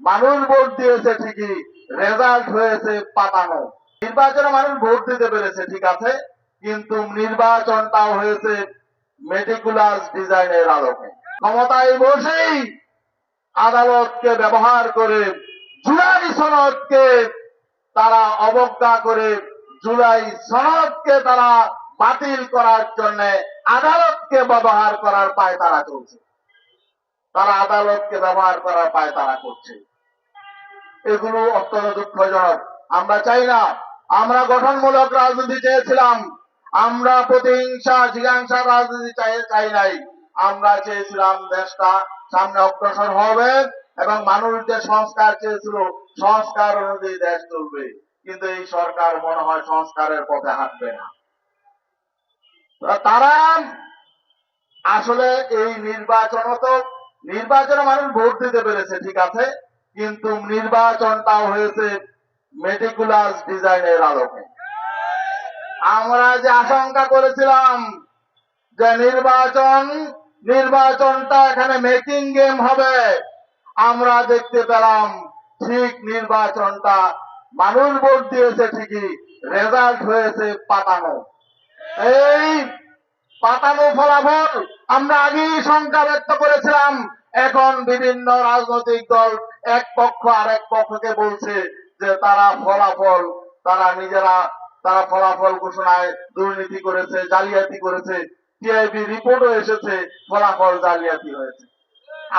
মানুষ ভোট দিয়েছে ঠিকই, রেজাল্ট হয়েছে পাতানো। নির্বাচনে মানুষ ভোট দিতে পেরেছে ঠিক আছে, কিন্তু নির্বাচনটাও হয়েছে মেটিকুলাস ডিজাইনের আলোকে। ক্ষমতায় বসেই আদালতকে ব্যবহার করে জুলাই সনদকে তারা অবজ্ঞা করে, জুলাই সনদকে তারা বাতিল করার জন্য আদালতকে ব্যবহার করার পায়তারা চলছে। তারা আদালতকে ব্যবহার করার পায়তারা করছে। এগুলো অত্যন্ত দুঃখজনক। আমরা চাই না। আমরা গঠনমূলক রাজনীতি চেয়েছিলাম, আমরা প্রতিহিংসা জিজ্ঞাসার রাজনীতি চাই নাই। আমরা চেয়েছিলাম দেশটা সামনে অগ্রসর হবে এবং মানুষ যে সংস্কার চেয়েছিল সংস্কার অনুযায়ী দেশ চলবে। কিন্তু এই সরকার মনে হয় সংস্কারের পথে হাঁটবে না। তারা আসলে এই নির্বাচনে মানুষ ভোট দিতে পেরেছে ঠিক আছে, কিন্তু নির্বাচনটাও হয়েছে মেটিকুলাস ডিজাইনের আলোকে। আমরা যে আশঙ্কা করেছিলাম যে নির্বাচনটা এখানে মেকিং গেম হবে, আমরা দেখতে পেলাম ঠিক নির্বাচনটা মানুষ ভোট দিয়েছে ঠিকই, রেজাল্ট হয়েছে পাতানো। এই পাতানো ফলাফল আমরা আগেই শঙ্কা ব্যক্ত করেছিলাম। এখন বিভিন্ন রাজনৈতিক দল এক পক্ষ আরেক পক্ষকে বলছে যে তারা নিজেরা ফলাফল ঘোষণায় দুর্নীতি করেছে, জালিয়াতি করেছে। টিআইবি রিপোর্টও এসেছে ফলাফল জালিয়াতি হয়েছে।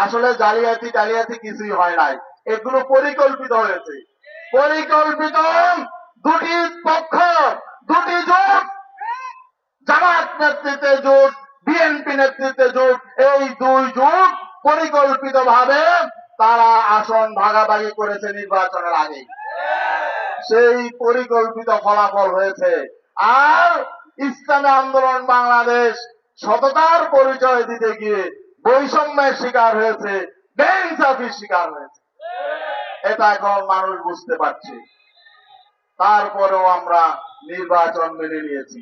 আসলে জালিয়াতি কিছুই হয় নাই, এগুলো পরিকল্পিত হয়েছে। পরিকল্পিত দুটি পক্ষ, দুটি জোট, জামাত নেতৃত্বে জোট, বিএনপি নেতৃত্বে জোট, এই দুই জোট পরিকল্পিত ভাবে তারা আসন ভাগাভাগি করেছে নির্বাচনের আগে। সেই পরিকল্পিত ফলাফল হয়েছে। আর ইসলামী আন্দোলন বাংলাদেশ সততার পরিচয় দিতে গিয়ে বৈষম্যের শিকার হয়েছে, বেইনসাফির শিকার হয়েছে। এটা এখন মানুষ বুঝতে পারছে। তারপরেও আমরা নির্বাচন মেনে নিয়েছি।